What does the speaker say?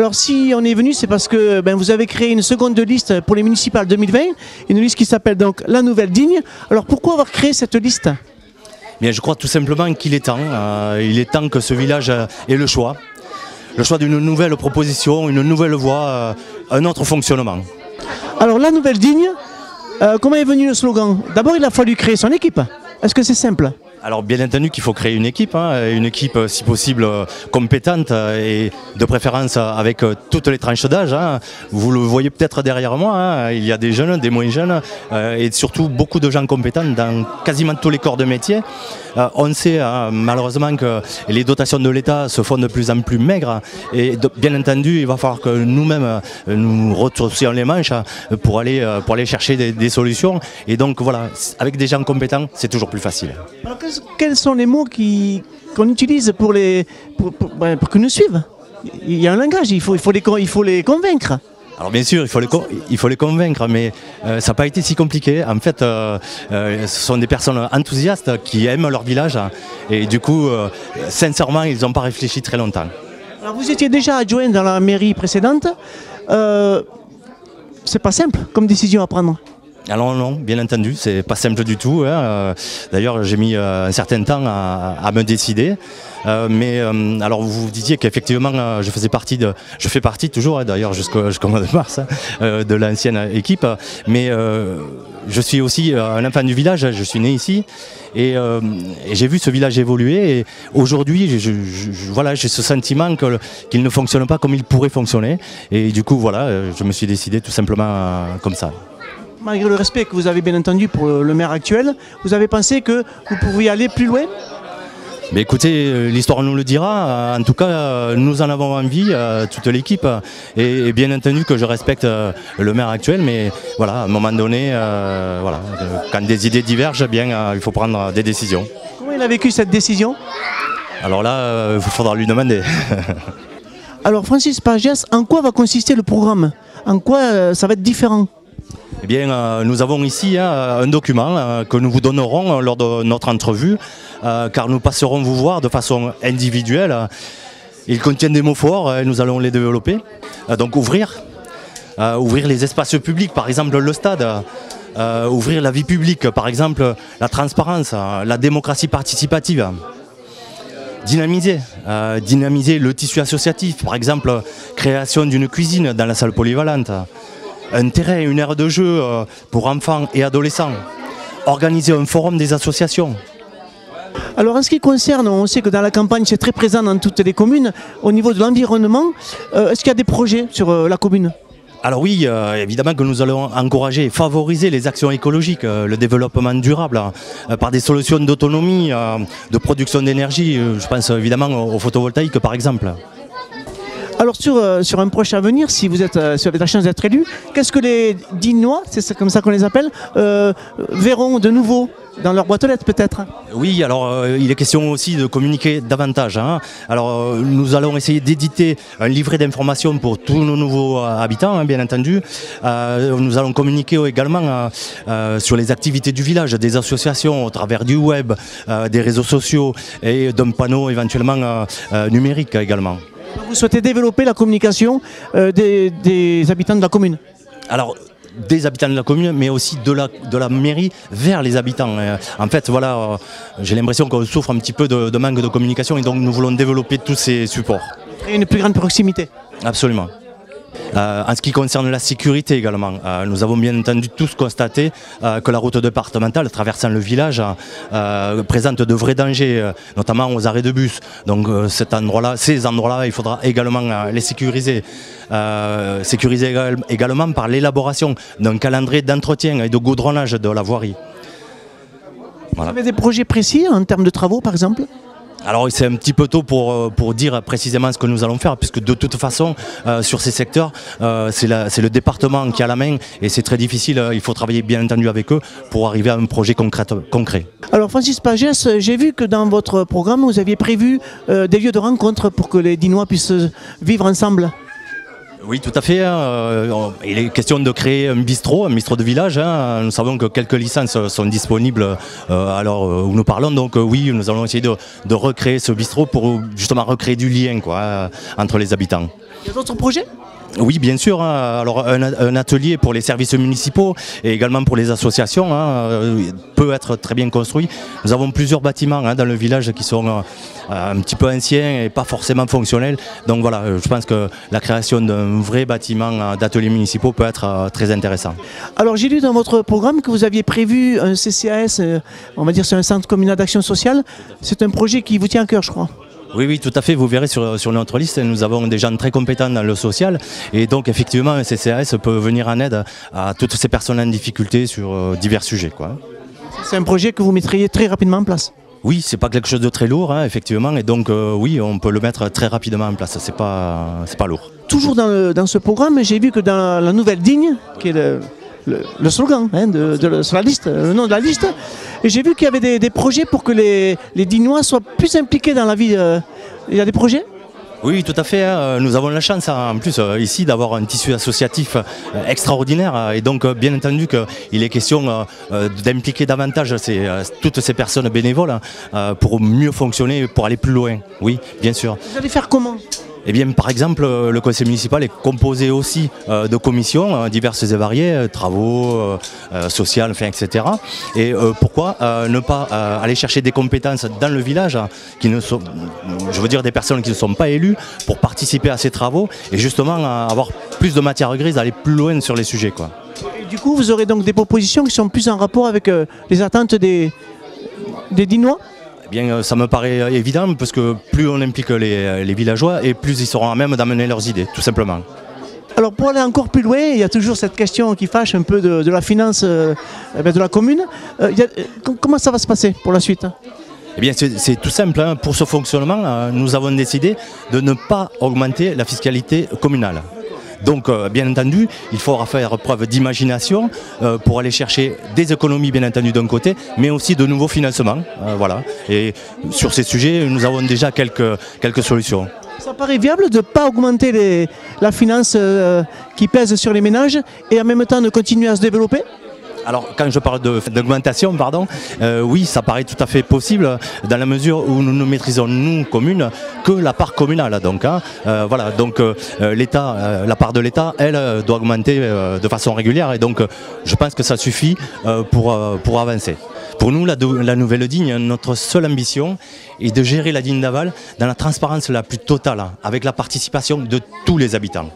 Alors si on est venu, c'est parce que vous avez créé une seconde liste pour les municipales 2020, une liste qui s'appelle donc La Nouvelle Digne. Alors pourquoi avoir créé cette liste? Bien, je crois tout simplement qu'il est temps. Il est temps que ce village ait le choix d'une nouvelle proposition, une nouvelle voie, un autre fonctionnement. Alors La Nouvelle Digne, comment est venu le slogan? D'abord il a fallu créer son équipe. Est-ce que c'est simple? Alors bien entendu qu'il faut créer une équipe si possible compétente et de préférence avec toutes les tranches d'âge. Vous le voyez peut-être derrière moi, il y a des jeunes, des moins jeunes et surtout beaucoup de gens compétents dans quasiment tous les corps de métier. On sait malheureusement que les dotations de l'État se font de plus en plus maigres et bien entendu il va falloir que nous-mêmes nous retroussions les manches pour aller chercher des solutions et donc voilà, avec des gens compétents c'est toujours plus facile. Alors, quels sont les mots qu'on utilise pour qu'ils nous suivent? Il y a un langage, il faut les convaincre. Alors bien sûr, il faut les convaincre, mais ça n'a pas été si compliqué. En fait, ce sont des personnes enthousiastes qui aiment leur village et du coup, sincèrement, ils n'ont pas réfléchi très longtemps. Alors vous étiez déjà adjoint dans la mairie précédente. C'est pas simple comme décision à prendre. Alors non, bien entendu, c'est pas simple du tout. D'ailleurs, j'ai mis un certain temps à me décider. Alors vous disiez qu'effectivement, je fais partie toujours, d'ailleurs jusqu'au mois de mars, de l'ancienne équipe. Mais je suis aussi un enfant du village, je suis né ici. Et j'ai vu ce village évoluer. Et aujourd'hui, j'ai ce sentiment qu'il ne fonctionne pas comme il pourrait fonctionner. Et du coup, voilà, je me suis décidé tout simplement comme ça. Malgré le respect que vous avez bien entendu pour le maire actuel, vous avez pensé que vous pourriez aller plus loin? Mais écoutez, l'histoire nous le dira. En tout cas, nous en avons envie, toute l'équipe. Et bien entendu que je respecte le maire actuel, mais voilà, à un moment donné, quand des idées divergent, il faut prendre des décisions. Comment il a vécu cette décision? Alors là, il faudra lui demander. Alors Francis Pagès, en quoi va consister le programme? En quoi ça va être différent? Eh bien, nous avons ici un document que nous vous donnerons lors de notre entrevue, car nous passerons vous voir de façon individuelle. Il contient des mots forts et nous allons les développer. Donc ouvrir les espaces publics, par exemple le stade, ouvrir la vie publique, par exemple la transparence, la démocratie participative. Dynamiser le tissu associatif, par exemple création d'une cuisine dans la salle polyvalente. Un terrain, une aire de jeu pour enfants et adolescents. Organiser un forum des associations. Alors en ce qui concerne, on sait que dans la campagne c'est très présent dans toutes les communes, au niveau de l'environnement, est-ce qu'il y a des projets sur la commune? Alors oui, évidemment que nous allons encourager et favoriser les actions écologiques, le développement durable, par des solutions d'autonomie, de production d'énergie, je pense évidemment au photovoltaïque par exemple. Alors sur un proche avenir, si vous avez la chance d'être élu, qu'est-ce que les Dignois, c'est comme ça qu'on les appelle, verront de nouveau dans leur boîte aux lettres peut-être? Oui, alors il est question aussi de communiquer davantage. Alors nous allons essayer d'éditer un livret d'informations pour tous nos nouveaux habitants, bien entendu. Nous allons communiquer également sur les activités du village, des associations au travers du web, des réseaux sociaux et d'un panneau éventuellement numérique également. Vous souhaitez développer la communication des habitants de la commune? Alors, des habitants de la commune, mais aussi de la mairie vers les habitants. En fait, voilà, j'ai l'impression qu'on souffre un petit peu de manque de communication et donc nous voulons développer tous ces supports. Et une plus grande proximité? Absolument. En ce qui concerne la sécurité également, nous avons bien entendu tous constaté que la route départementale traversant le village présente de vrais dangers, notamment aux arrêts de bus. Donc ces endroits-là, il faudra également les sécuriser. Sécuriser également par l'élaboration d'un calendrier d'entretien et de goudronnage de la voirie. Voilà. Vous avez des projets précis en termes de travaux par exemple? Alors c'est un petit peu tôt pour dire précisément ce que nous allons faire, puisque de toute façon, sur ces secteurs, c'est le département qui a la main et c'est très difficile, il faut travailler bien entendu avec eux pour arriver à un projet concret. Alors Francis Pagès, j'ai vu que dans votre programme, vous aviez prévu des lieux de rencontre pour que les Dignois puissent vivre ensemble. Oui, tout à fait. Il est question de créer un bistrot de village. Nous savons que quelques licences sont disponibles à l'heure où nous parlons. Donc oui, nous allons essayer de recréer ce bistrot pour justement recréer du lien entre les habitants. Il y a d'autres projets ? Oui, bien sûr. Alors, un atelier pour les services municipaux et également pour les associations peut être très bien construit. Nous avons plusieurs bâtiments dans le village qui sont un petit peu anciens et pas forcément fonctionnels. Donc voilà, je pense que la création d'un vrai bâtiment d'ateliers municipaux peut être très intéressant. Alors j'ai lu dans votre programme que vous aviez prévu un CCAS, on va dire c'est un centre communal d'action sociale. C'est un projet qui vous tient à cœur, je crois. Oui, tout à fait. Vous verrez sur notre liste, nous avons des gens très compétents dans le social. Et donc, effectivement, un CCAS peut venir en aide à toutes ces personnes en difficulté sur divers sujets, quoi. C'est un projet que vous mettriez très rapidement en place. Oui, c'est pas quelque chose de très lourd, effectivement. Et donc, oui, on peut le mettre très rapidement en place. C'est pas lourd. Toujours dans ce programme, j'ai vu que dans la nouvelle Digne, qui est le slogan sur la liste, le nom de la liste, et j'ai vu qu'il y avait des projets pour que les Dignois soient plus impliqués dans la vie. Il y a des projets ? Oui, tout à fait. Nous avons la chance en plus ici d'avoir un tissu associatif extraordinaire et donc bien entendu qu'il est question d'impliquer davantage toutes ces personnes bénévoles pour mieux fonctionner, pour aller plus loin. Oui, bien sûr. Vous allez faire comment ? Eh bien, par exemple, le conseil municipal est composé aussi de commissions diverses et variées, travaux, sociales, etc. Et pourquoi ne pas aller chercher des compétences dans le village, qui ne sont, je veux dire des personnes qui ne sont pas élues, pour participer à ces travaux et justement avoir plus de matière grise, aller plus loin sur les sujets, quoi. Et du coup, vous aurez donc des propositions qui sont plus en rapport avec les attentes des Dignois ? Bien, ça me paraît évident parce que plus on implique les villageois et plus ils seront à même d'amener leurs idées, tout simplement. Alors pour aller encore plus loin, il y a toujours cette question qui fâche un peu de la finance de la commune. Comment ça va se passer pour la suite ? Eh bien, c'est tout simple. Pour ce fonctionnement, nous avons décidé de ne pas augmenter la fiscalité communale. Donc, bien entendu, il faudra faire preuve d'imagination pour aller chercher des économies, bien entendu, d'un côté, mais aussi de nouveaux financements. Voilà. Et sur ces sujets, nous avons déjà quelques solutions. Ça paraît viable de ne pas augmenter la finance qui pèse sur les ménages et en même temps de continuer à se développer ? Alors, quand je parle d'augmentation, oui, ça paraît tout à fait possible dans la mesure où nous ne maîtrisons, nous, communes, que la part communale. Donc, voilà, donc l'État, la part de l'État, elle, doit augmenter de façon régulière. Et donc, je pense que ça suffit pour avancer. Pour nous, la Nouvelle Digne, notre seule ambition est de gérer la Digne d'Aval dans la transparence la plus totale, avec la participation de tous les habitants.